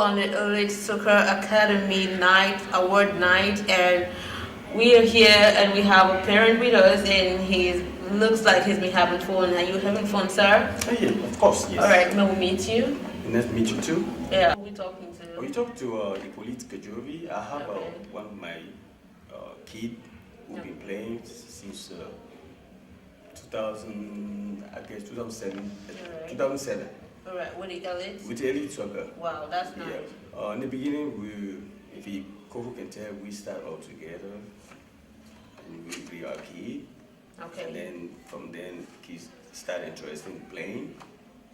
on the Elite Soccer Academy night, award night, and we are here and we have a parent with us, and he looks like he's been having fun. Are you having fun, sir? Yeah, of course, yes. All right, may we meet you? Nice to meet you too. Yeah. Who are we talking to? We talked to Hippolyte Kajovi. I have one of my kid who's been playing since 2000, I guess 2007. Right. 2007. All right, with the Elite? With the Elite Soccer. Wow, that's nice. Yeah. In the beginning, if you can tell, we start all together. And we bring our kid. Okay. And then from then, kids start interested in playing.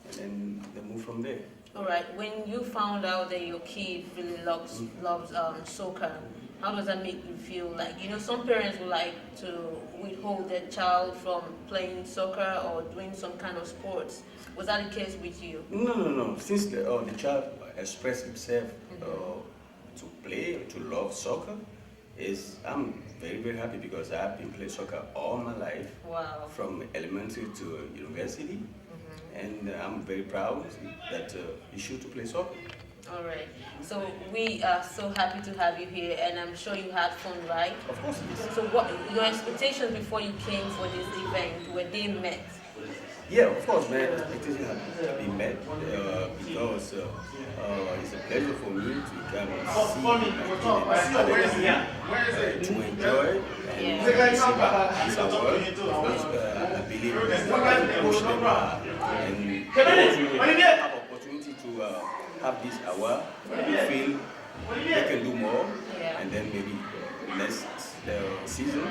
And then they move from there. All right. When you found out that your kid really loves soccer, how does that make you feel? Like, you know, some parents would like to withhold their child from playing soccer or doing some kind of sports. Was that the case with you? No. Since the child expressed himself to play, to love soccer, I'm very, very happy because I've been playing soccer all my life. Wow. From elementary to university. And I'm very proud that you should to play soccer. All right. So we are so happy to have you here, and I'm sure you had fun, right? Of course. Yes. So what your expectations before you came for this event, were they met? Yeah, of course, man. Expectations have to be met because it's a pleasure for me to come and see my kid to enjoy and receive this award. Because I believe I push them and have opportunity to have this award. Feel they can do more, and then maybe next season,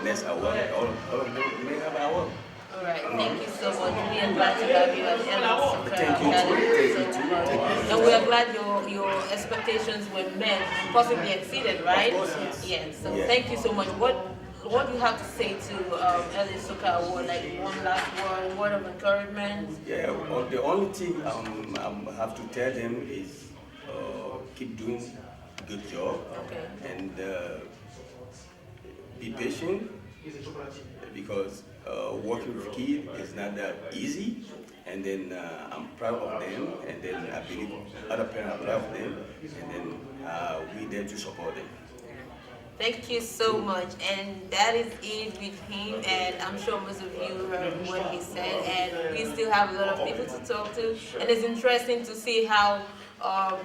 next award, all of them may have an award. All right, thank you so much. We are glad to have you at Elite Soccer Academy. And we are glad your expectations were met, possibly exceeded, right? Of course, yes. Yeah. So thank you so much. What do you have to say to Elite Soccer Award? Like one last word of encouragement? Yeah. Well, the only thing I have to tell them is keep doing a good job. Okay. And be patient because working with kids is not that easy. And then I'm proud of them, and then I believe other parents are proud of them, and then we're there to support them. Thank you so much, and that is it with him, and I'm sure most of you heard what he said, and we still have a lot of people to talk to, and it's interesting to see how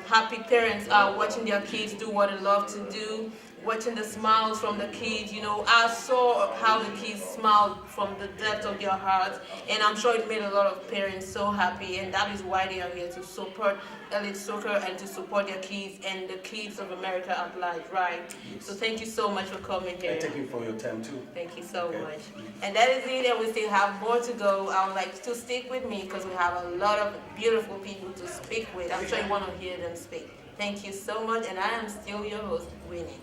happy parents are watching their kids do what they love to do, watching the smiles from the kids. You know, I saw how the kids smiled from the depth of their hearts, and I'm sure it made a lot of parents so happy, and that is why they are here, to support Elite Soccer and to support their kids and the kids of America at large, right? Yes. So thank you so much for coming here. And thank you for your time too. Thank you so much. And that is it, and we still have more to go. I would like to stick with me because we have a lot of beautiful people to speak with. I'm sure you want to hear them speak. Thank you so much, and I am still your host, Winnie.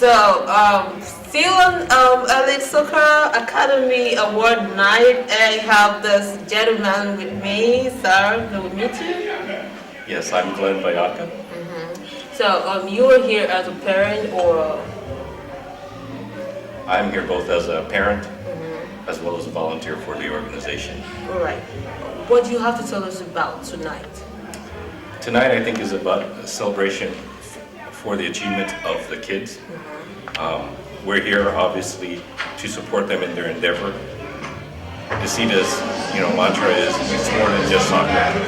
So, still on Elite Soccer Academy Award night, I have this gentleman with me. Sir, can we meet you? Yes, I'm Glenn Bayaka. So, you are here as a parent, or? I'm here both as a parent as well as a volunteer for the organization. All right. What do you have to tell us about tonight? Tonight, I think, is about a celebration for the achievement of the kids. We're here, obviously, to support them in their endeavor. ESYDA's, mantra is it's more than just soccer.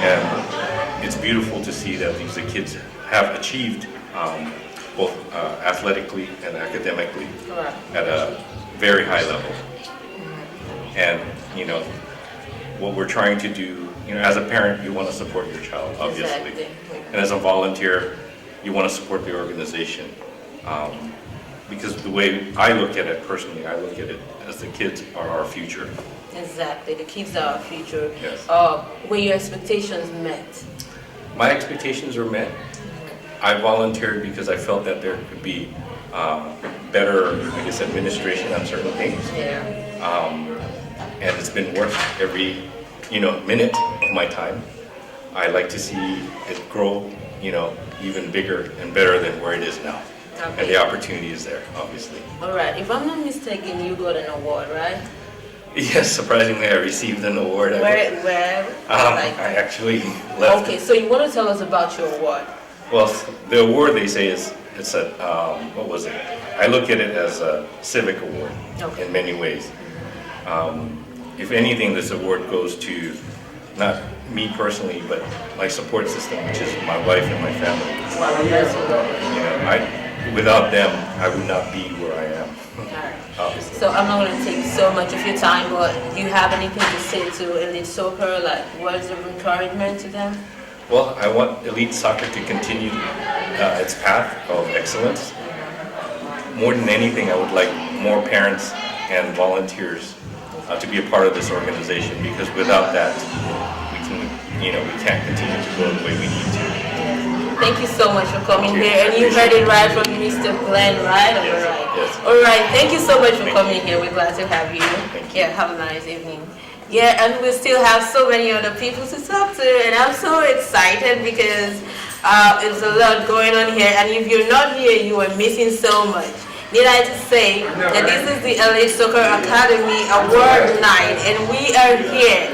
And it's beautiful to see that these kids have achieved both athletically and academically at a very high level. And, what we're trying to do, as a parent, you want to support your child, obviously. Exactly. And as a volunteer, you want to support the organization. Because the way I look at it personally, I look at it as the kids are our future. Exactly, the kids are our future. Yes. Were your expectations met? My expectations are met. I volunteered because I felt that there could be better, I guess, administration on certain things. Yeah. And it's been worth every, minute of my time. I like to see it grow, even bigger and better than where it is now. Okay. And the opportunity is there, obviously. All right. If I'm not mistaken, you got an award, right? Yes, surprisingly, I received an award. Where? I actually left. Okay, so you want to tell us about your award? Well, the award, they say, it's a, what was it? I look at it as a civic award in many ways. If anything, this award goes to not me personally, but my support system, which is my wife and my family. Wow, that's lovely. Without them, I would not be where I am. Obviously. So I'm not going to take so much of your time, but do you have anything to say to elite soccer, like words of encouragement to them? Well, I want elite soccer to continue its path of excellence. More than anything, I would like more parents and volunteers to be a part of this organization, because without that, we can't continue to go the way we need to. Thank you so much for coming here, and you heard it right from Mr. Glenn, right? All right. Yes. All right. Thank you so much for coming here. We're glad to have you. Yeah. Have a nice evening. Yeah, and we still have so many other people to talk to, and I'm so excited because there's a lot going on here, and if you're not here, you are missing so much. Need I to say that this is the LA Soccer Academy Award Night, and we are here.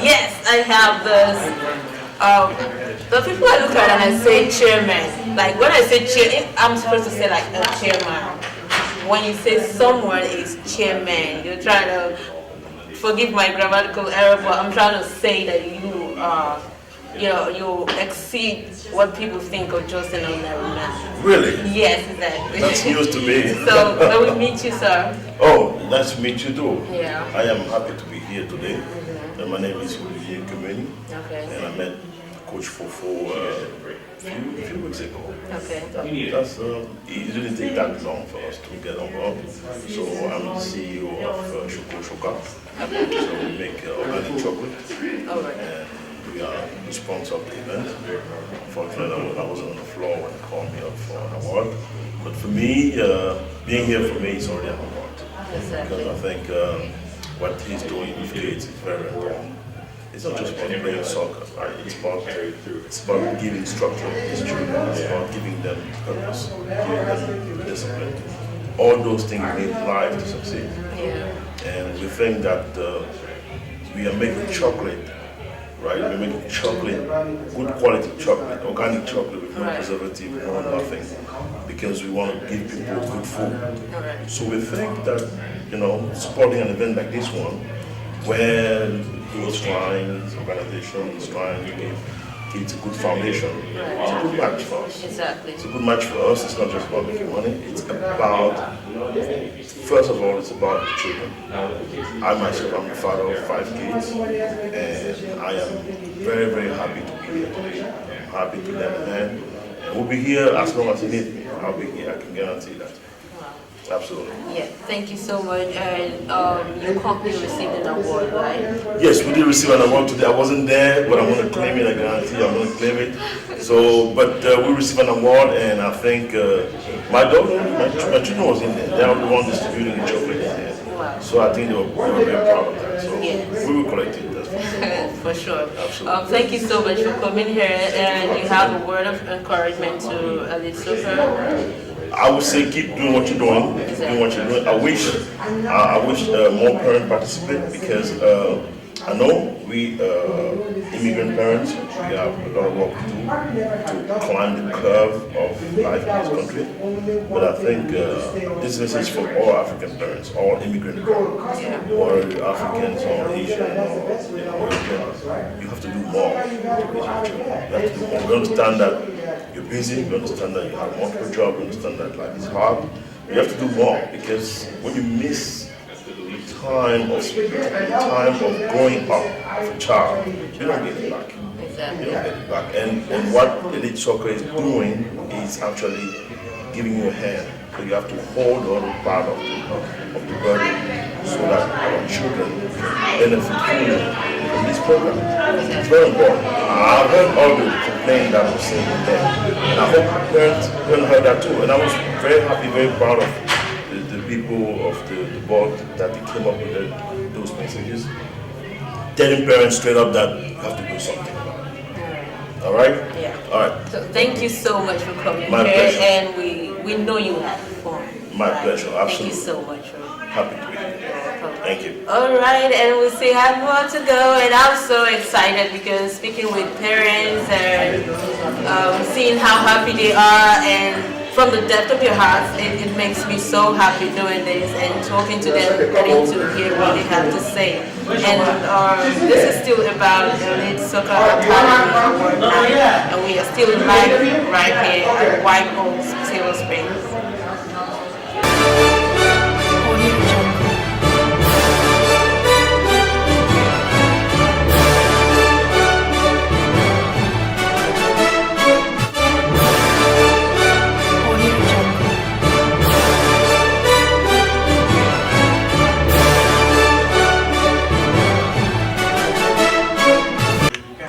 Yes, I have this. The people I look at and I say chairman. Like when I say chair, I'm supposed to say like a chairman. When you say someone is chairman, you're trying to, forgive my grammatical error, but I'm trying to say that you exceed what people think of just an ordinary man. Really? Yes, exactly. That's news to me. So, when we meet you, sir. Oh, nice to meet you too. Yeah. I am happy to be here today. My name is Olivier Kumeni. Okay. And I met Coach Fofo a few weeks ago. Okay. It didn't take that long for us to get involved. So I'm the CEO of Shoko Shoka. Okay. So we make organic chocolate. All right. And we sponsor the event. Unfortunately, I wasn't on the floor when they called me up for an award. But for me, being here for me is already an award. Exactly. Because I think what he's doing with kids is very important. It's not just about playing soccer, right? It's about giving structure to these children. It's about giving them purpose, giving them discipline. All those things need life to succeed. Yeah. And we think that we are making chocolate, right? We're making chocolate, good quality chocolate, organic chocolate with no preservative, no nothing, because we want to give people good food. Right. So we think that, supporting an event like this one, where he's trying, his organization is trying to give kids a good foundation, it's a good match for us. Exactly. It's a good match for us. It's not just about making money. It's about, first of all, it's about the children. I myself am the father of 5 kids, and I am very, very happy to be here today. I'm happy to lend a hand, and we'll be here as long as you need me. I'll be here. I can guarantee that. Absolutely. Yeah, thank you so much. And your company received an award, right? Yes, we did receive an award today. I wasn't there, but I'm going to claim it. I guarantee I'm going to claim it. So, but we received an award, and I think my daughter, my children was in there. They are the one distributing the chocolate in there. Wow. So I think they were very proud of that. So we will collect it. That's For sure. Absolutely. Thank you so much for coming here, and you have a word of encouragement to elite soccer. I would say keep doing what you're doing. Keep doing what you're doing. I wish more parents participate, because I know we immigrant parents, we have a lot of work to do to climb the curve of life in this country. But I think this message for all African parents, all immigrant parents, or Africans or Asian or European, you have to do more to raise your children. You have to do more. We understand that you're busy, we understand that you have multiple jobs, we understand that life is hard. You have to do more, because when you miss time of growing up as a child, you don't get it back. Exactly. You don't get it back. And what elite soccer is doing is actually giving you a hand. So you have to hold the other part of the burden, so that our children benefit fully from this program. It's very important. I've heard all the playing that was saying there. And I hope parents heard that too. And I was very happy, very proud of the people of the board that they came up with those messages, telling parents straight up that you have to do something about it. All right? Yeah. All right. So thank you so much for coming My here, pleasure. and we know you had fun. My pleasure, absolutely. Thank you so much. Happy to be here. Thank you. All right, and we still have more to go, and I'm so excited because speaking with parents and seeing how happy they are, and from the depth of your hearts, it makes me so happy doing this and talking to them, getting to hear what they have to say. And this is still about Elite Soccer Academy Award Night, and we are still live right here at White Oaks, Silver Springs.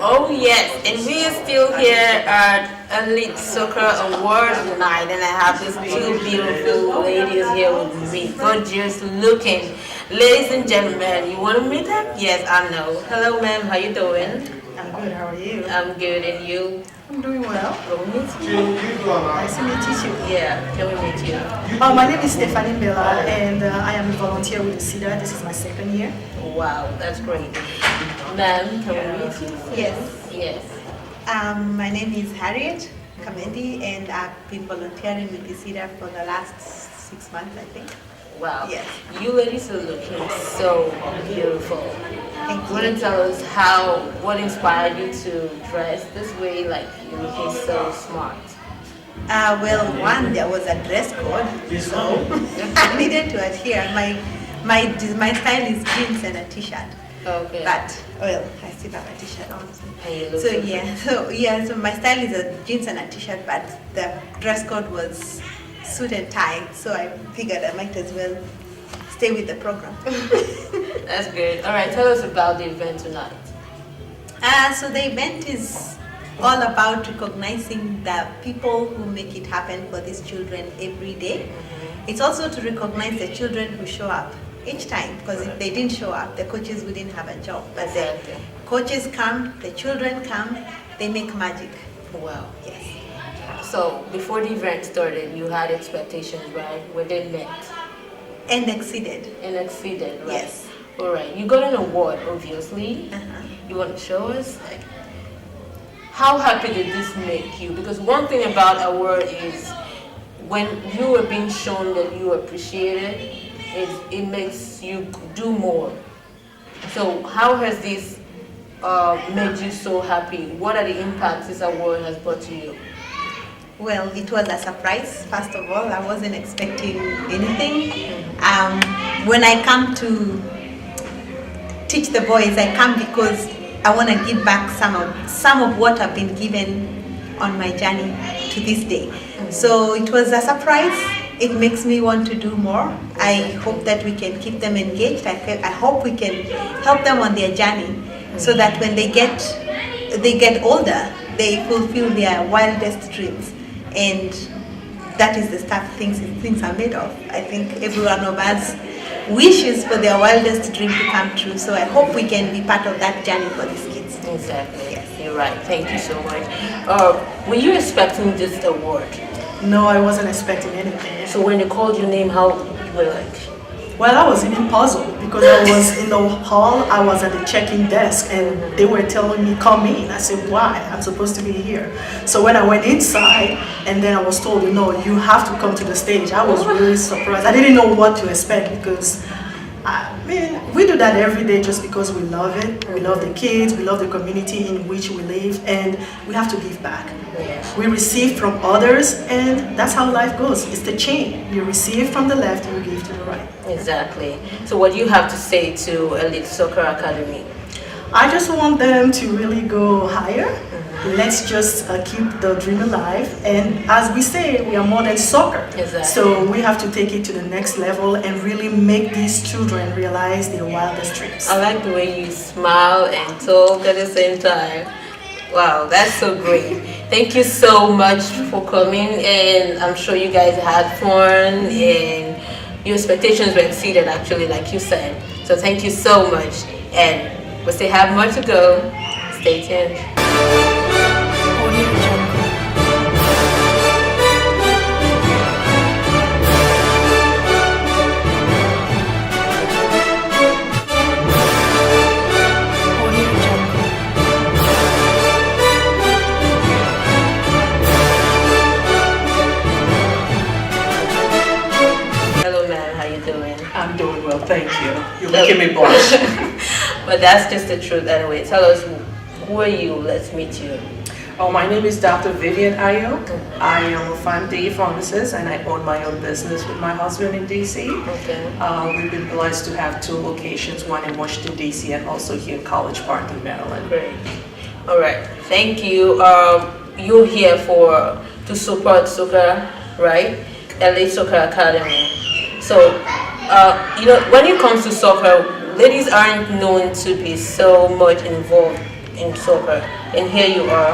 Oh yes, and we are still here at Elite Soccer Award Night, and I have these two beautiful ladies here with me, gorgeous looking. Ladies and gentlemen, you want to meet them? Yes, I know. Hello ma'am, how you doing? I'm good, how are you? I'm good, and you? I'm doing well. Can we meet you? Nice to meet you. Yeah, can we meet you? My name is Stephanie Bella, and I am a volunteer with ESYDA. This is my second year. Wow, that's great. Ma'am, can we meet you? Yes. Yes. My name is Harriet Kamendi, and I've been volunteering with ESYDA for the last 6 months, I think. Wow. Yes. You ladies are looking so beautiful. Thank Want to you. tell us what inspired you to dress this way? Like you're looking so smart. Well, one, there was a dress code, so I needed to adhere. My style is jeans and a t-shirt. Okay. But well, I still have a t-shirt on. And you look So so yeah, so my style is a jeans and a t-shirt, but the dress code was suit and tie. So I figured I might as well stay with the program. That's good. All right, tell us about the event tonight. So the event is all about recognizing the people who make it happen for these children every day. It's also to recognize the children who show up each time, because if they didn't show up, the coaches wouldn't have a job. But Exactly. the coaches come, the children come, they make magic. Wow. Yes. So before the event started, you had expectations, right? Were they met And exceeded. and exceeded, right? Yes. All right. You got an award, obviously. Uh-huh. You want to show us? How happy did this make you? Because one thing about award is when you are being shown that you appreciate it makes you do more. So how has this made you so happy? What are the impacts this award has brought to you? Well, it was a surprise, first of all. I wasn't expecting anything. When I come to teach the boys, I come because I want to give back some of what I've been given on my journey to this day. So it was a surprise. It makes me want to do more. I hope that we can keep them engaged. I hope we can help them on their journey so that when they get older, they fulfill their wildest dreams. And that is the stuff things are made of. I think every one of us wishes for their wildest dream to come true. So I hope we can be part of that journey for these kids. Exactly. Yes. You're right. Thank you so much. Were you expecting this award? No, I wasn't expecting anything. So when they called your name, how you were like? Well, I was even puzzled because I was in the hall, I was at the check-in desk, and they were telling me, come in. I said, why? I'm supposed to be here. So when I went inside, and then I was told, no, you have to come to the stage. I was really surprised. I didn't know what to expect because, I mean, we do that every day just because we love it. We love the kids, we love the community in which we live, and we have to give back. We receive from others, and that's how life goes. It's the chain. You receive from the left, you give to the right. Exactly. So what do you have to say to Elite Soccer Academy? I just want them to really go higher. Let's just keep the dream alive. And as we say, we are more than soccer. Exactly. So we have to take it to the next level and really make these children realize their wildest dreams. I like the way you smile and talk at the same time. Wow, that's so great. Thank you so much for coming, and I'm sure you guys had fun and your expectations were exceeded, actually, like you said. So thank you so much, and we still have more to go. Stay tuned. Hello, ma'am. How you doing? I'm doing well, thank you. You're making me blush. But that's just the truth anyway. Tell us, who are you? Let's meet you. Oh, my name is Dr. Vivian Ayo. I am a PharmD pharmacist and I own my own business with my husband in DC. Okay. We've been blessed to have 2 locations, one in Washington DC and also here in College Park in Maryland. Great. All right. Thank you. You're here to support soccer, right? Elite Soccer Academy. So, when it comes to soccer, ladies aren't known to be so much involved in soccer, and here you are,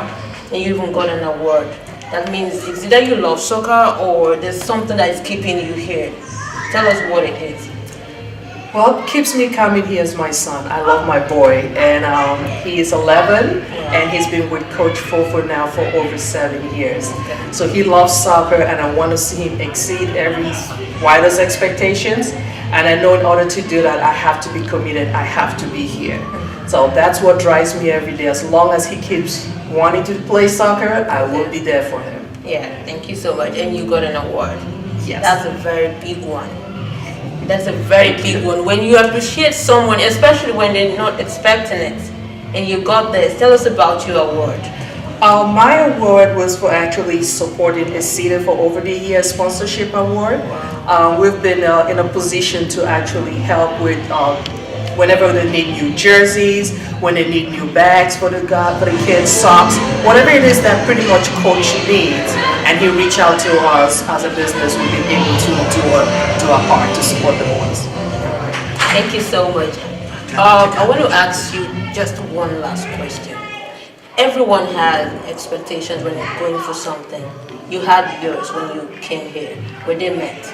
and you even got an award. That means it's either you love soccer or there's something that is keeping you here. Tell us what it is. Well, what keeps me coming here is my son. I love my boy, and he is 11, and he's been with Coach Fofo now for over 7 years. Okay. So he loves soccer, and I want to see him exceed every wildest expectations. And I know in order to do that, I have to be committed. I have to be here. So that's what drives me every day. As long as he keeps wanting to play soccer, I will be there for him. Yeah, thank you so much. And you got an award. Yes. That's a very big one. That's a very big one. When you appreciate someone, especially when they're not expecting it, and you got this, tell us about your award. My award was for actually supporting ESYDA for over the year sponsorship award. We've been in a position to actually help with whenever they need new jerseys, when they need new bags for the kids, socks, whatever it is that pretty much coach needs, and he reach out to us as a business, we've been able to do our part to support the boys. Thank you so much. I want to ask you just one last question. Everyone has expectations when you're going for something. You had yours when you came here, where they met.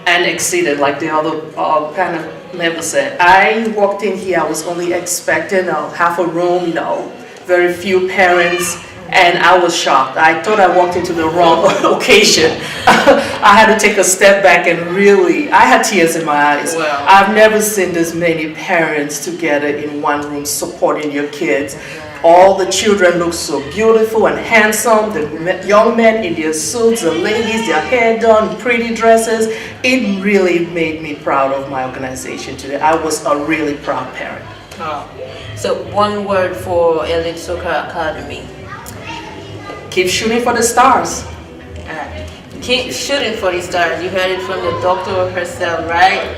And exceeded, like the other panel member said. I walked in here, I was only expecting half a room, very few parents, and I was shocked. I thought I walked into the wrong occasion. I had to take a step back and really, I had tears in my eyes. Wow. I've never seen this many parents together in one room supporting your kids. All the children look so beautiful and handsome, the young men in their suits, the ladies, their hair done, pretty dresses. It really made me proud of my organization today. I was a really proud parent. Oh. So one word for Elite Soccer Academy. Keep shooting for the stars. Keep shooting for the stars. You heard it from the doctor herself, right?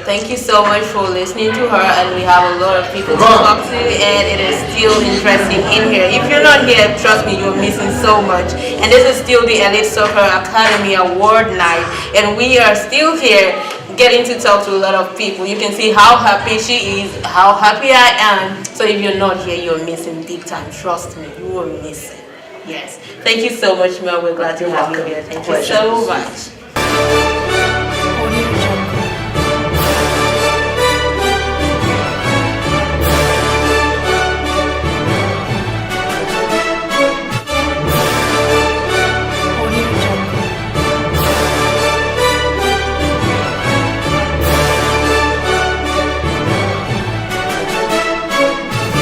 Thank you so much for listening to her, and we have a lot of people to talk to, and it is still interesting in here. If you're not here, trust me, you're missing so much. And this is still the Elite Soccer Academy Award Night, and we are still here getting to talk to a lot of people. You can see how happy she is, how happy I am. So if you're not here, you're missing big time. Trust me, you are missing. Yes. Thank you so much, Mel. We're glad to have you here. Thank you so much.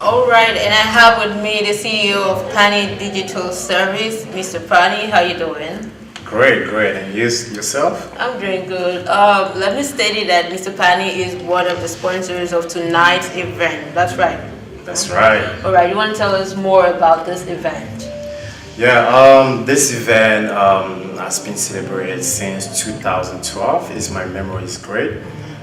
Alright, and I have with me the CEO of Pani Digital Service, Mr. Pani. How you doing? Great. And yourself? I'm doing good. Let me state it that Mr. Pani is one of the sponsors of tonight's event. That's right. That's right. Alright, you want to tell us more about this event? Yeah, this event has been celebrated since 2012. My memory is great.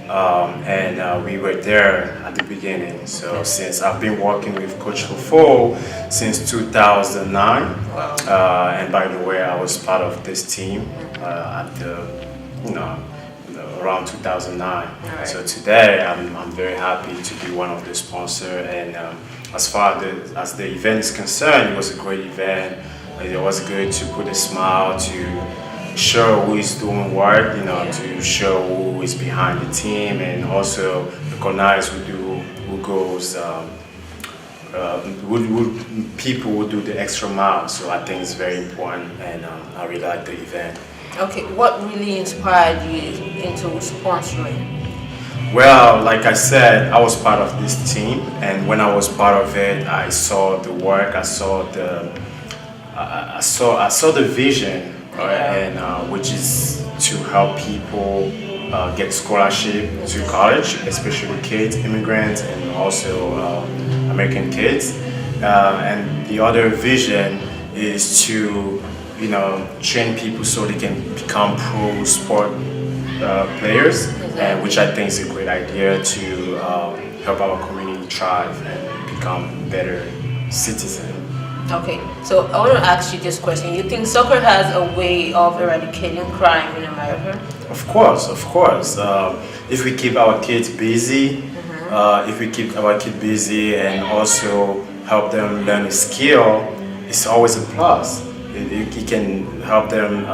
And we were there at the beginning. So since I've been working with Coach Fofo since 2009, wow. And by the way, I was part of this team at around 2009. Right. So today I'm very happy to be one of the sponsors, and as far as the event is concerned, it was a great event. It was good to put a smile, to show who is doing what, to show who is behind the team, and also recognize who goes, people who do the extra mile. So I think it's very important, and I really like the event. Okay, what really inspired you into sponsoring? Well, like I said, I was part of this team, and when I was part of it, I saw the work, I saw the vision, and which is to help people get scholarship to college, especially kids, immigrants, and also American kids. And the other vision is to, train people so they can become pro sport players, which I think is a great idea to help our community thrive and become better citizens. Okay, so I want to ask you this question. You think soccer has a way of eradicating crime in America? Of course. If we keep our kids busy, and also help them learn a skill, it's always a plus. It can help them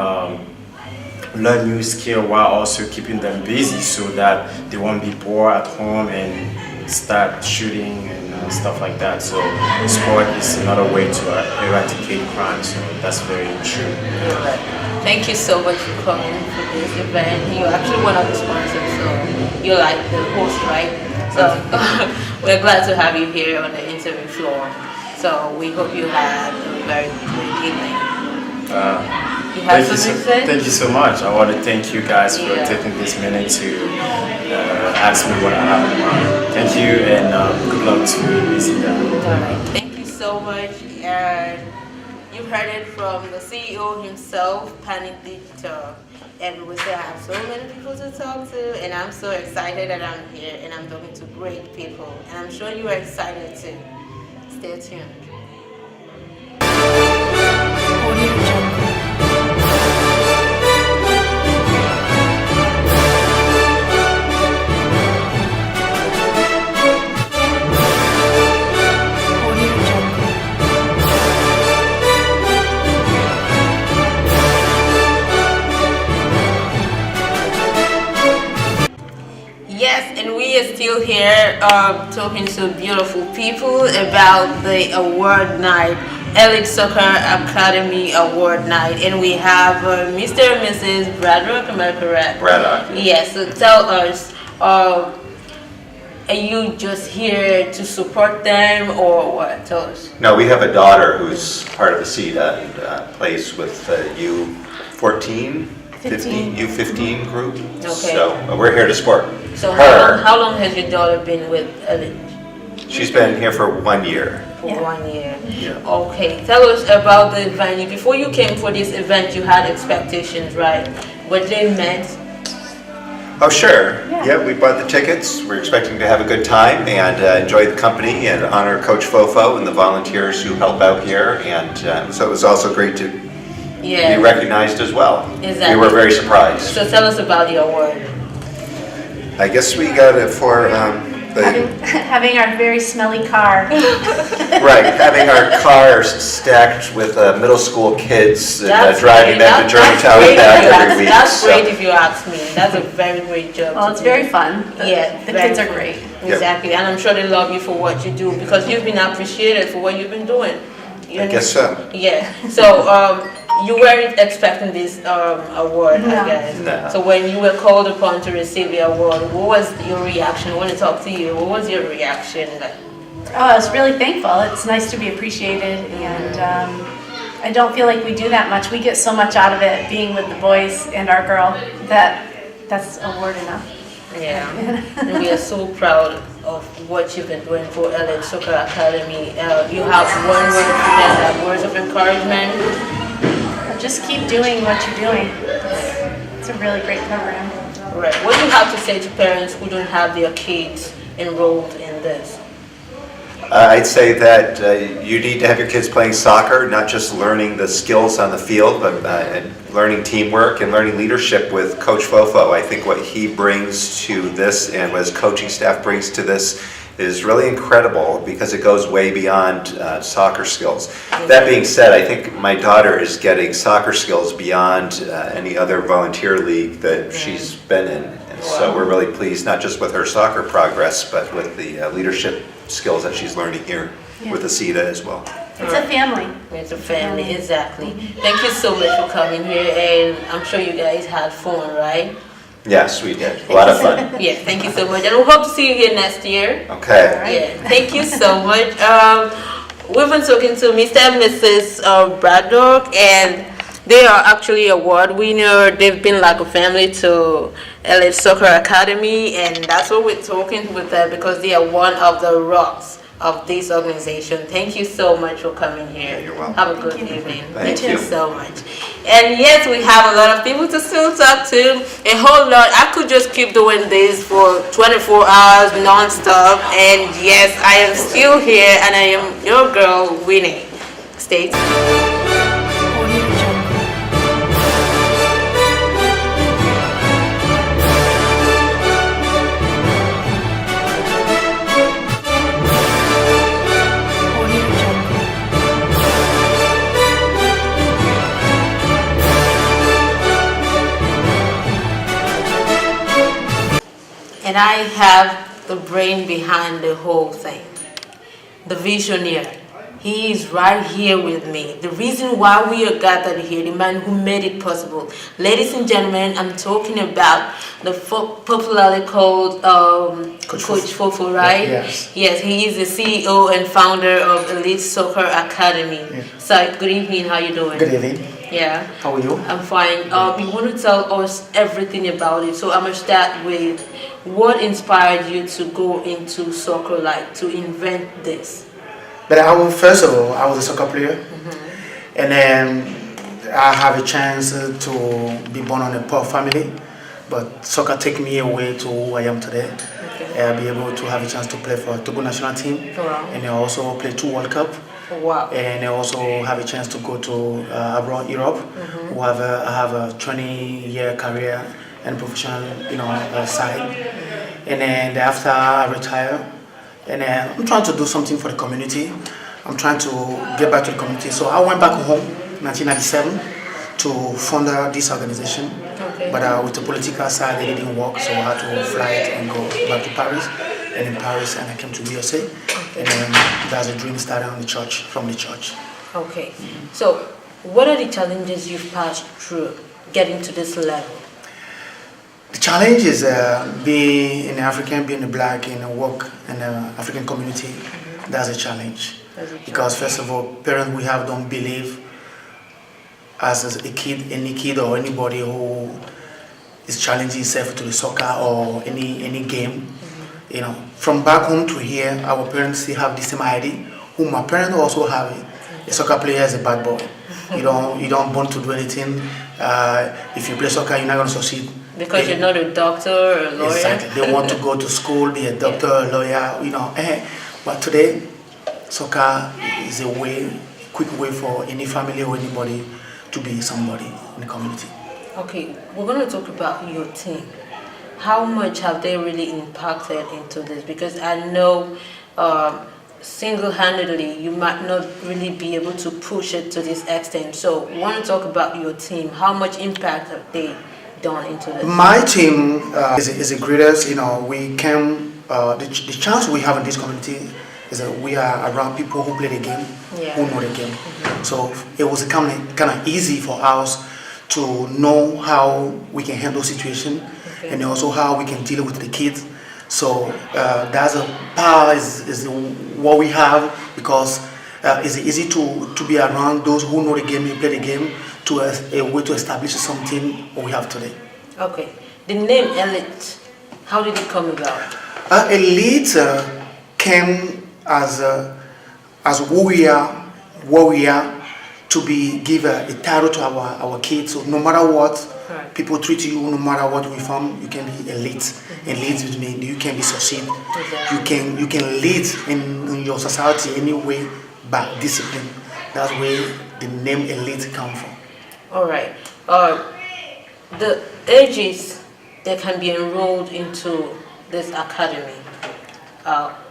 learn new skill while also keeping them busy, so that they won't be bored at home and start shooting and stuff like that. So sport is another way to eradicate crime. So that's very true. Right. Thank you so much for coming for this event. You're actually one of the sponsors, so you're like the host, right? So we're glad to have you here on the interview floor. So we hope you had a very good evening. Thank you so much. I want to thank you guys for taking this minute to ask me what I have in mind. Thank you, and good luck to ESYDA. Alright, thank you so much. And you've heard it from the CEO himself, Panic Digital. And we still have so many people to talk to, and I'm so excited that I'm here and I'm talking to great people. And I'm sure you are excited too. Stay tuned. Yes, and we are still here talking to beautiful people about the award night, Elite Soccer Academy Award Night, and we have Mr. and Mrs. Braddock, am I correct? Braddock. Yes, so tell us, are you just here to support them or what? Tell us. No, we have a daughter who's part of ESYDA and plays with U14, 15, U15 group. Okay. So we're here to support So her. how long has your daughter been with Elite? She's been here for 1 year. For 1 year. Yeah. Okay, tell us about the venue. Before you came for this event, you had expectations, right? Were they met? Oh, sure. Yeah, we bought the tickets. We're expecting to have a good time and enjoy the company and honor Coach Fofo and the volunteers who help out here. And so it was also great to be recognized as well. Exactly. We were very surprised. So tell us about the award. I guess we got it for having our very smelly car. Right, having our cars stacked with middle school kids and driving them to Germantown and back every week. That's great if you ask me. That's a very great job. Well, it's very fun. The kids are great. Exactly, and I'm sure they love you for what you do because you've been appreciated for what you've been doing. I guess so. Yeah, so you weren't expecting this award, I guess. No. So when you were called upon to receive the award, what was your reaction? I want to talk to you. What was your reaction? Oh, I was really thankful. It's nice to be appreciated, and I don't feel like we do that much. We get so much out of it being with the boys and our girl that's award enough. Yeah, and we are so proud of what you've been doing for Elite Soccer Academy. You have one word for them, that words of encouragement. Just keep doing what you're doing. It's a really great program. Right. What do you have to say to parents who don't have their kids enrolled in this? I'd say that you need to have your kids playing soccer, not just learning the skills on the field, but learning teamwork and learning leadership with Coach Fofo. I think what he brings to this and what his coaching staff brings to this is really incredible because it goes way beyond soccer skills. That being said, I think my daughter is getting soccer skills beyond any other volunteer league that she's been in. And so we're really pleased, not just with her soccer progress, but with the leadership skills that she's learning here with ESYDA as well. It's a family. It's a family, exactly. Thank you so much for coming here, and I'm sure you guys had fun, right? Yes, we did. A lot of fun. Yeah, thank you so much, and we hope to see you here next year. Okay. Yeah, thank you so much. We've been talking to Mr. and Mrs. Braddock, and they are actually award winner. They've been like a family to LA Soccer Academy, and that's what we're talking with them because they are one of the rocks of this organization. Thank you so much for coming here. Yeah, you're welcome. Have a good evening. Thank you. So much. And yes, we have a lot of people to still talk to. A whole lot. I could just keep doing this for 24 hours non-stop. And yes, I am still here and I am your girl, Winnie. Stay tuned. And I have the brain behind the whole thing, the visionary. He is right here with me. The reason why we are gathered here, the man who made it possible. Ladies and gentlemen, I'm talking about the popularly called Coach Fofo, right? Yes. Yes, he is the CEO and founder of Elite Soccer Academy. Yeah. So, good evening, how you doing? Good evening. Yeah. How are you? I'm fine. You want to tell us everything about it. So I'm going to start with what inspired you to go into soccer, like to invent this? But first of all, I was a soccer player. And then I have a chance to be born on a poor family. But soccer take me away to who I am today. Okay. I'll be able to have a chance to play for Togo national team. Wow. And I also play 2 World Cup. Wow. And I also have a chance to go to abroad Europe. I have a 20-year career and professional, side. And then after I retire, and I'm trying to do something for the community. I'm trying to get back to the community. So I went back home in 1997 to fund this organization. Okay. But with the political side, it didn't work, so I had to fly it and go back to Paris. And in Paris, and I came to USA. And then that's a dream started on the church, from the church. Okay. So what are the challenges you've passed through getting to this level? The challenge is being an African, being a black in a work in the African community. That's a challenge. Because first of all, parents we have don't believe as a kid, any kid or anybody who is challenging himself to the soccer or any game. From back home to here, our parents still have the same idea. Who my parents also have it. A soccer player is a bad boy. You don't want to do anything. If you play soccer, you're not going to succeed. Because you're not a doctor or a lawyer? Exactly. They want to go to school, be a doctor, a lawyer, But today, soccer is a quick way for any family or anybody to be somebody in the community. Okay, we're going to talk about your team. How much have they really impacted into this? Because I know single-handedly you might not really be able to push it to this extent. So we want to talk about your team. How much impact have they done into this? My team is the greatest. We came. The chance we have in this community is that we are around people who play the game, who know the game. So it was kind of easy for us to know how we can handle situation, and also how we can deal with the kids. So that's a power is what we have, because it's easy to be around those who know the game and play the game, to a way to establish something we have today. Okay. The name Elite, how did it come about? Elite came as who we are, to give a title to our kids. So no matter what people treat you, no matter what we from, you can be elite. Elite with me, you can be succeed. You can lead in your society anyway by discipline. That's where the name Elite comes from. All right. The ages that can be enrolled into this academy,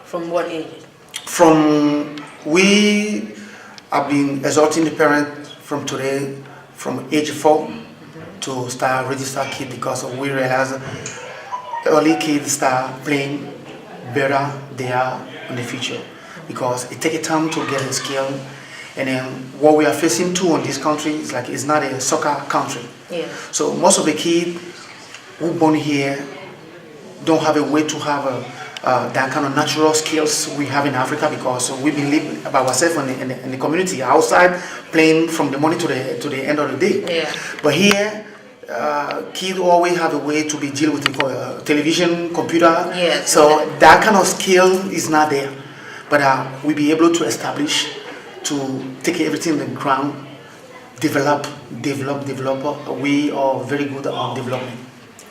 From what age? We have been exhorting the parent from today, from age 4, to start register kids, because we realize early kids start playing better they are in the future, because it takes time to get a skill. And then what we are facing too in this country is like it's not a soccer country. Yeah. So most of the kids who born here don't have a way to have that kind of natural skills we have in Africa, because we been living by ourselves in the community outside, playing from the morning to the end of the day. Yeah. But here, kids always have a way to be deal with the television, computer. Yes. So that kind of skill is not there. But we be able to establish, to take everything on the ground, develop. We are very good on development.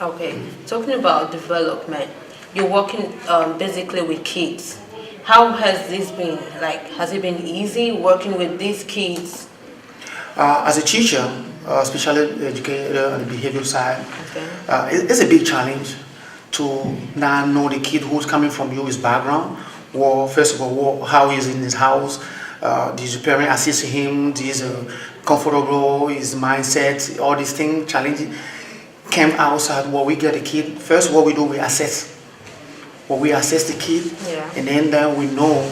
Okay, talking about development, you're working basically with kids. How has this been? Like, has it been easy working with these kids? As a teacher, especially educator on the behavioral side, Okay. it's a big challenge to now know the kid who's coming from you, his background, or first of all, how he is in his house. Does your parent assist him? Is comfortable? His mindset, all these things, challenging. Came outside where we get the kid. First, what we do, we assess. We assess the kid, Yeah. and then we know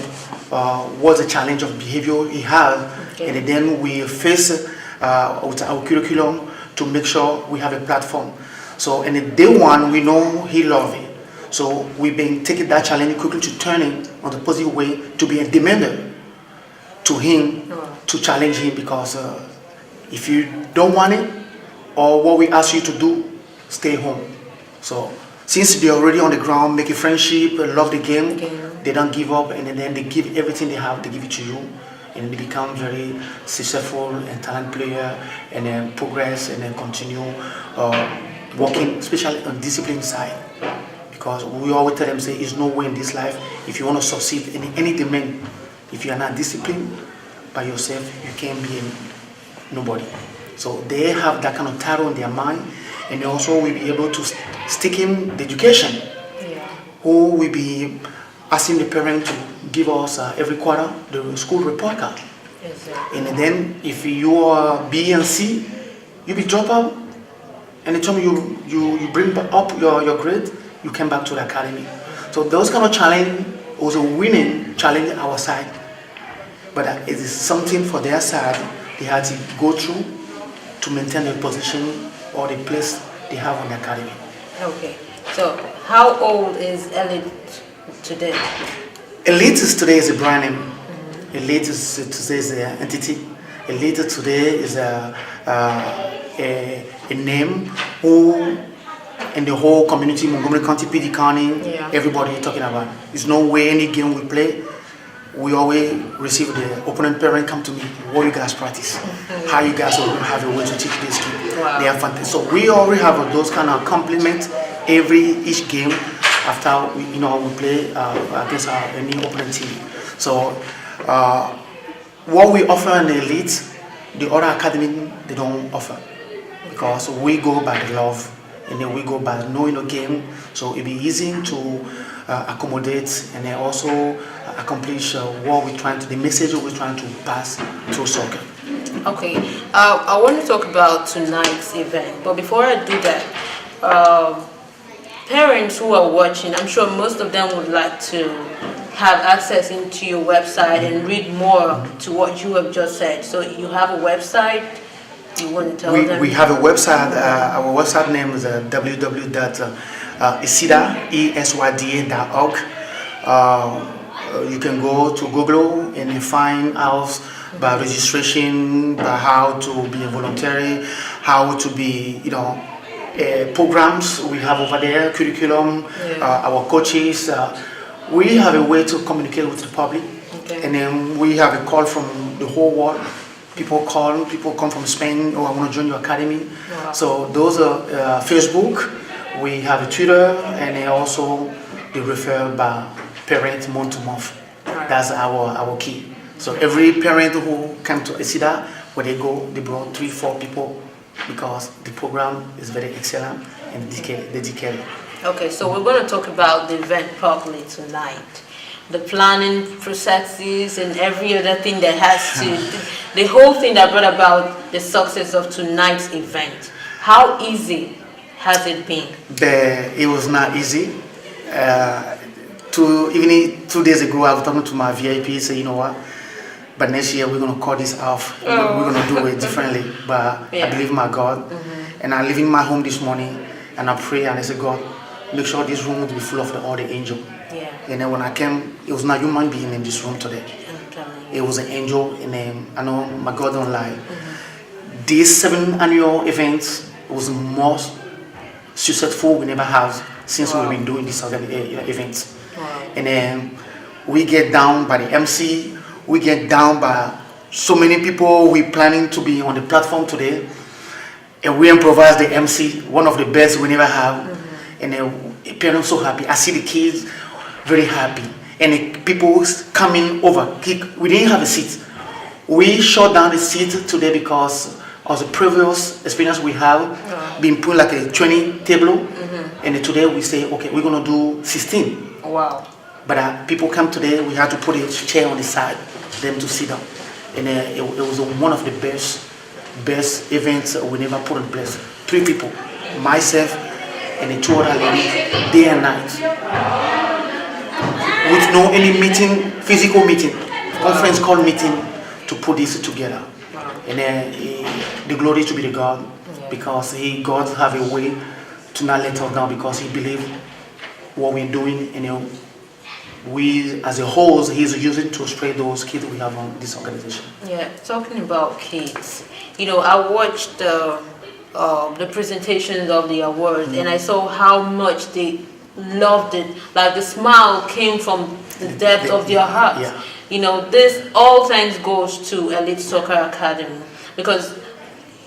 what's the challenge of behavior he has, Okay. and then we face with our curriculum to make sure we have a platform. So, in the day one, we know he loves it. So, we've been taking that challenge quickly to turn it on the positive way, to be a demander to him, to challenge him, because if you don't want it, or what we ask you to do, stay home. So since they're already on the ground, making friendship, love the game, they don't give up, and then they give everything they have, they give it to you, and they become very successful and talent player, and then progress, and then continue working, especially on discipline side. Because we always tell them, say, there's no way in this life, if you want to succeed in any domain, if you are not disciplined by yourself, you can't be nobody. So they have that kind of title in their mind, and also will be able to stick in the education. Yeah. Who will be asking the parent to give us every quarter the school report card. Exactly. And then if you are B and C, you be drop out. Anytime you bring up your grade, you come back to the academy. So those kind of challenge was a winning challenge on our side. But it is something for their side they had to go through to maintain their position or the place they have on the academy. Okay, so how old is Elite today? Elite today is a brand name. Elite today is an entity. Elite today is a name who in the whole community, Montgomery County, PD County, everybody talking about. There's no way any game we play, we always receive the opponent parent come to me, what you guys practice, how you guys will have a way to teach this kid. Wow. They are fantastic. So we already have those kind of compliments each game after we play against any opponent team. So what we offer in the elite, the other academy they don't offer, because we go by the love and then we go by knowing the game. So it'll be easy to accommodate and then also accomplish what we're trying to, the message we're trying to pass through soccer. Okay, I want to talk about tonight's event, but before I do that, parents who are watching, I'm sure most of them would like to have access into your website and read more to what you have just said. So you have a website, you want to tell them? We have a website, our website name is www.ESYDA.org. You can go to Google and find out by registration, by how to be a voluntary, how to be, programs we have over there, curriculum, our coaches. We have a way to communicate with the public, and then we have a call from the whole world. People come from Spain, I want to join your academy. Wow. So those are Facebook, we have a Twitter, and then also they refer by parent month to month. That's our key. So every parent who come to ESYDA, where they go, they brought 3-4 people, because the program is very excellent and dedicated. Okay, so we're going to talk about the event properly tonight. the planning processes and every other thing that has to, the whole thing that brought about the success of tonight's event. How easy has it been? It was not easy. Even 2 days ago, I was talking to my VIP, say, you know what, but next year we're going to call this off. We're going to do it differently. But I believe in my God. And I live in my home this morning and I pray and I say, God, make sure this room will be full of all the angels. Yeah. And then when I came, it was not a human being in this room today. It was an angel, and I know my God don't lie. This 7th annual event was the most successful we never have since we've been doing this event. And then we get down by the MC, we get down by so many people we planning to be on the platform today. And we improvise the MC, one of the best we never have. And then parents so happy. I see the kids very happy. And the people coming over. We didn't have a seat. We shut down the seat today because of the previous experience we have, being put like a 20 table. And today we say, okay, we're going to do 16. Wow. But people come today, we had to put a chair on the side for them to sit down. And it was one of the best events we never put in place. 3 people, myself and the 2 other ladies, day and night. With no any meeting, physical meeting, conference call meeting to put this together. And the glory to be to God, because God have a way to not let us down, because He believes what we're doing, and we as a whole, He's using to spread those kids we have on this organization. Yeah, talking about kids, I watched the presentations of the awards, and I saw how much they loved it. Like the smile came from the depth of their hearts. This all thanks goes to Elite Soccer Academy, because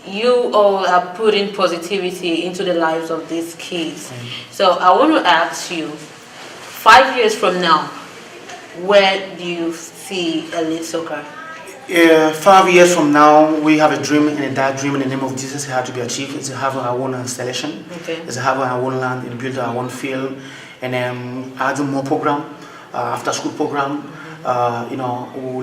you all are putting positivity into the lives of these kids. So I want to ask you, 5 years from now, where do you see Elite Soccer? 5 years from now, we have a dream, and that dream in the name of Jesus has to be achieved. It's to have our own installation, it's to have our own land and build our own field, and add more program, after school program,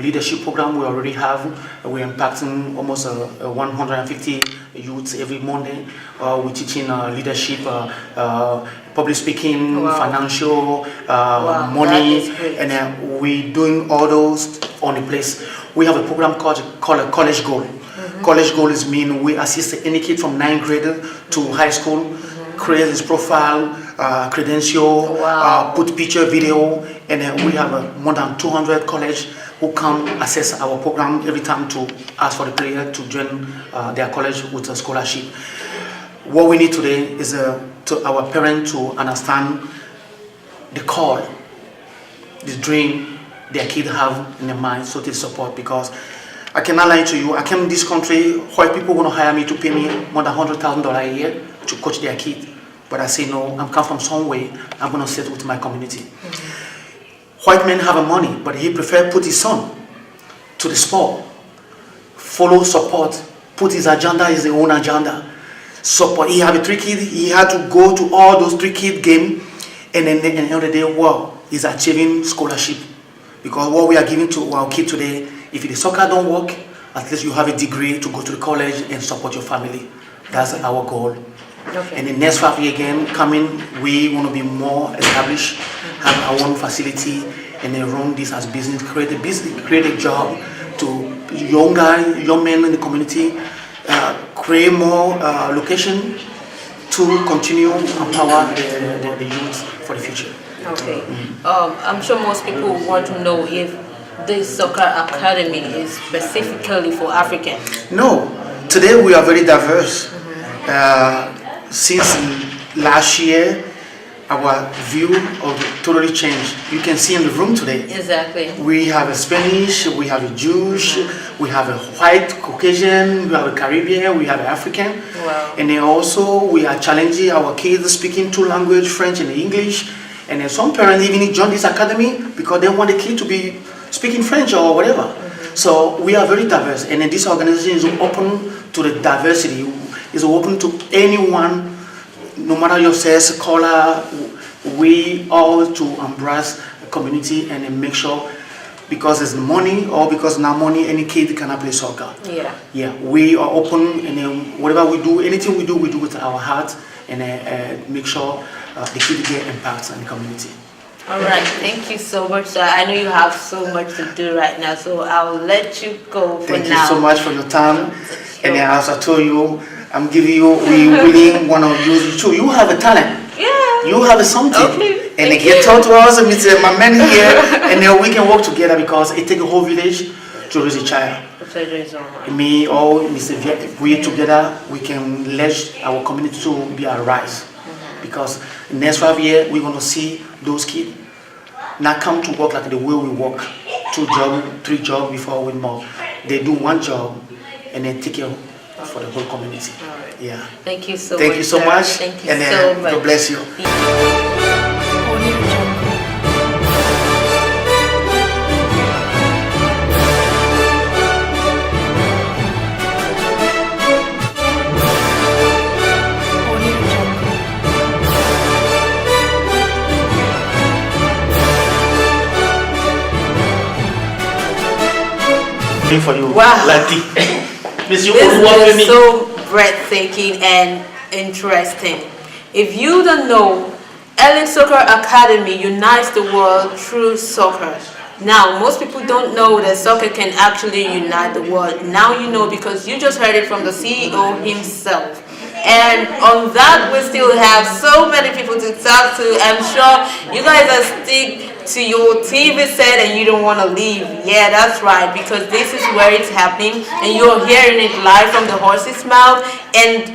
leadership program we already have. We're impacting almost 150 youths every Monday. We're teaching leadership, public speaking, financial, money, and we're doing all those on the place. We have a program called College Goal. College Goal is we assist any kid from 9th grade to high school, create his profile, credential, put picture, video, and then we have more than 200 college who come assess our program every time to ask for the player to join their college with a scholarship. What we need today is to our parents to understand the call, the dream their kids have in their mind, so they support. Because I cannot lie to you, I came to this country, white people want to hire me to pay me more than $100,000 a year to coach their kids. But I say no, I'm come from somewhere, I'm going to sit with my community. White men have money, but he prefer put his son to the sport, follow, support, put his agenda, his own agenda, support. He have 3 kids, he had to go to all those 3 kid game, and then at the end of the day, wow, he's achieving scholarship. Because what we are giving to our kid today, if the soccer don't work, at least you have a degree to go to the college and support your family. That's our goal. And the next 5 years again coming, we want to be more established, have our own facility, and then run this as business, create a job to young men in the community, create more location to continue empower the youth for the future. Okay. I'm sure most people want to know if this soccer academy is specifically for Africans. No. Today we are very diverse. Since last year, our view totally changed. You can see in the room today. Exactly. We have a Spanish, we have a Jewish, we have a white, Caucasian, we have a Caribbean, we have an African. Wow. And then also we are challenging our kids speaking 2 languages, French and English. And then some parents even join this academy because they want the kid to be speaking French or whatever. So we are very diverse, and then this organization is open to the diversity. It's open to anyone, no matter your sex, color. We all to embrace community and then make sure, because it's money or because not money, any kid cannot play soccer. Yeah. Yeah, we are open, and then whatever we do, anything we do with our heart, and make sure the kids get impact on the community. All right, thank you so much, sir. I know you have so much to do right now, so I'll let you go for now. Thank you so much for your time. And then as I told you, I'm giving you, we really want to use you too. You have a talent. Yeah. You have something. Okay. And they can talk to us, and meet my man here, and then we can work together, because it takes a whole village to raise a child. The pleasure is all mine. Me or Mr. Viet, we together, we can let our community to be a rise. Because in the next 5 years, we're going to see those kids not come to work like the way we work. 2 jobs, 3 jobs before we more. They do 1 job and then take care for the whole community. Right. Yeah. Thank you so much. Thank you so much. Thank you and so much. God bless you. For you, wow. This is so breathtaking and interesting. If you don't know, Elite Soccer Academy unites the world through soccer. Now, most people don't know that soccer can actually unite the world. Now you know, because you just heard it from the CEO himself. And on that, we still have so many people to talk to. I'm sure you guys are stick to your TV set and you don't want to leave. Yeah, that's right, because this is where it's happening and you're hearing it live from the horse's mouth, and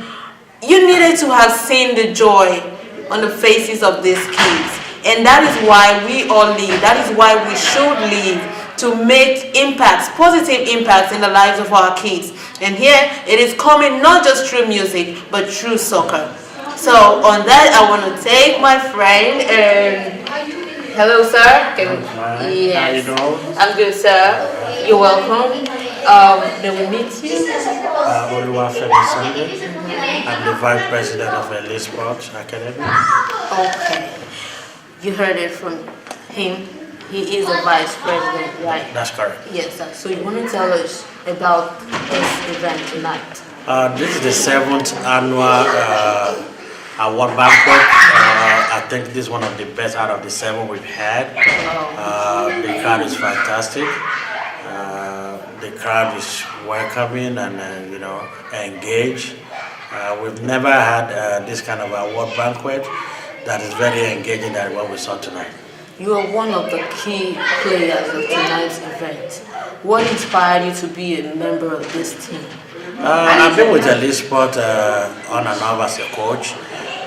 you needed to have seen the joy on the faces of these kids. And that is why we all live. That is why we should live, to make impacts, positive impacts in the lives of our kids. And here it is coming not just through music, but through soccer. So on that, I want to take my friend and hello, sir. Yes. How you doing? I'm good, sir. You're welcome. May we meet you? Oluwafemi Sunday. I'm the Vice President of Elite Sports Academy. Okay. You heard it from him. He is a Vice President, right? That's correct. Yes, sir. So you want to tell us about this event tonight? This is the 7th annual award banquet. I think this is one of the best out of the 7 we've had. The crowd is fantastic. The crowd is welcoming and engaged. We've never had this kind of award banquet that is very engaging than what we saw tonight. You are one of the key players of tonight's event. What inspired you to be a member of this team? I've been with Elite Sport on and off as a coach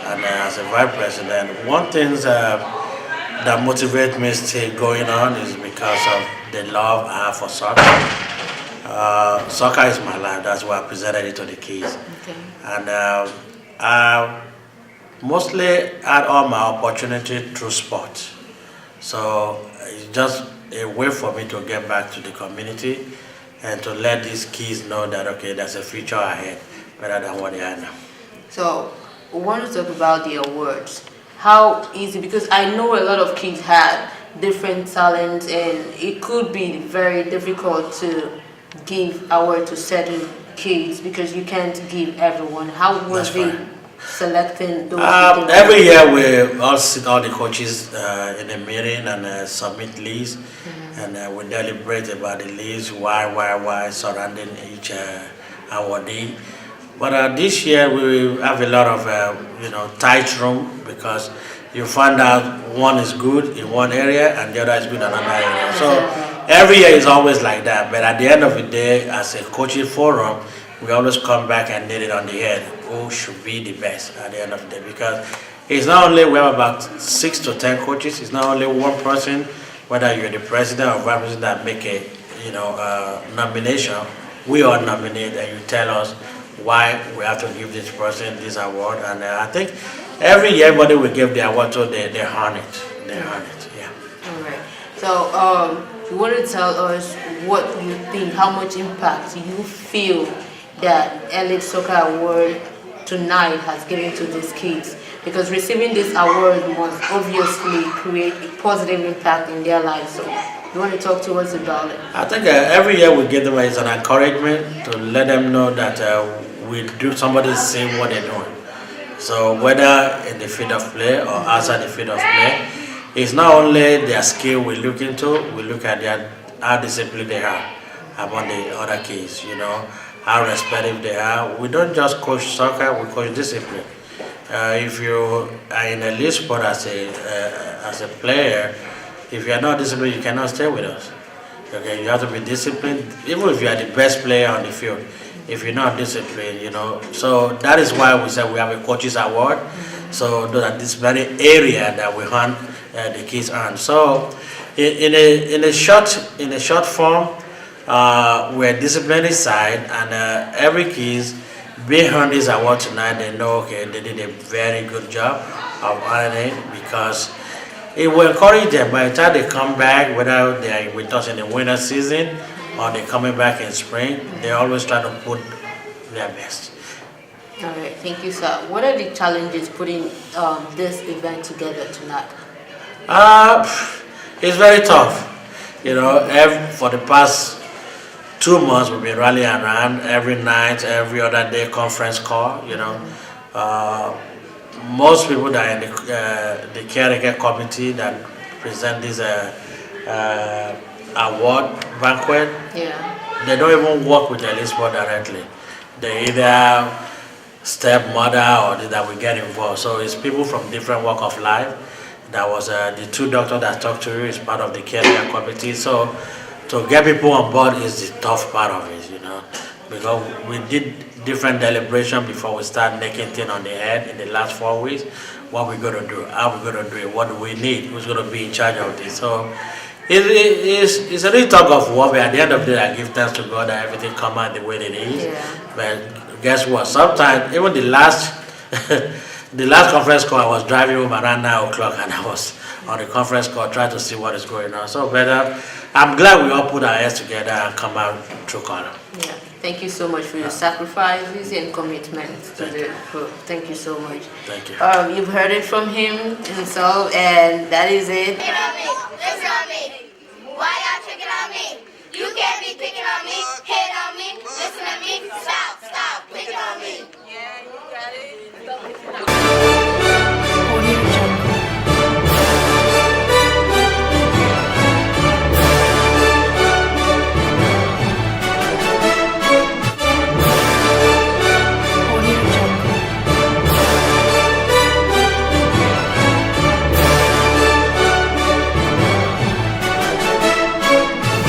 and as a vice president. One thing that motivates me to stay going on is because of the love I have for soccer. Soccer is my life. That's why I presented it to the kids. Okay. And I mostly had all my opportunity through sport. So it's just a way for me to get back to the community and to let these kids know that, okay, there's a future ahead better than what they are now. So we want to talk about the awards. How easy, because I know a lot of kids had different talents and it could be very difficult to give award to certain kids because you can't give everyone. How was it selecting those? Every year we all sit all the coaches in a meeting and submit lists, and we deliberate about the list, why surrounding each awardee. But this year we have a lot of tight room, because you find out one is good in one area and the other is good in another area. So every year is always like that. But at the end of the day, as a coaching forum, we always come back and nail it on the head. Who should be the best at the end of the day? Because it's not only, we have about 6 to 10 coaches. It's not only one person, whether you're the president or vice president, that make a nomination. We all nominate, and you tell us why we have to give this person this award. And I think every year everybody will give the award, so they earn it. They earn it, yeah. All right. So you want to tell us what you think, how much impact you feel that Elite Soccer Award tonight has given to these kids? Because receiving this award must obviously create a positive impact in their lives. So you want to talk to us about it? I think every year we give them as an encouragement to let them know that we do somebody see what they're doing. So whether in the field of play or outside the field of play, it's not only their skill we look into, we look at how disciplined they are among the other kids, you know, how respectful they are. We don't just coach soccer, we coach discipline. If you are in a elite sport as a player, if you are not disciplined, you cannot stay with us. Okay, you have to be disciplined, even if you are the best player on the field. If you're not disciplined, you know. So that is why we say we have a coaches award. So that this very area that we hunt the kids on. So in a short form, we're disciplinary side, and every kids being on this award tonight, they know, okay, they did a very good job of earning it, because it will encourage them by the time they come back, whether they are with us in the winter season or they're coming back in spring, they always try to put their best. All right, thank you, sir. What are the challenges putting this event together tonight? It's very tough. You know, for the past 2 months we've been rallying around every night, every other day conference call, you know. Most people that are in the caretaker committee that present this award banquet, they don't even work with the elite sport directly. They either stepmother or that we get involved. So it's people from different walk of life. That was the 2 doctors that talked to you is part of the caretaker committee. So to get people on board is the tough part of it, you know, because we did different deliberation before we start making things on the head in the last 4 weeks. What we're going to do, how we're going to do it, what do we need, who's going to be in charge of this. So it's a real talk of war, but at the end of the day, I give thanks to God that everything come out the way it is. But guess what? Sometimes, even the last the last conference call, I was driving home around 9 o'clock, and I was on the conference call trying to see what is going on. So, but I'm glad we all put our heads together and come out true color. Yeah. Thank you so much for your sacrifices and commitment to the group. Thank you so much. Thank you. You've heard it from him himself, and that is it. Picking on me, listen on me. Why y'all tricking on me? You can't be picking on me, hit on me, listen to me, stop.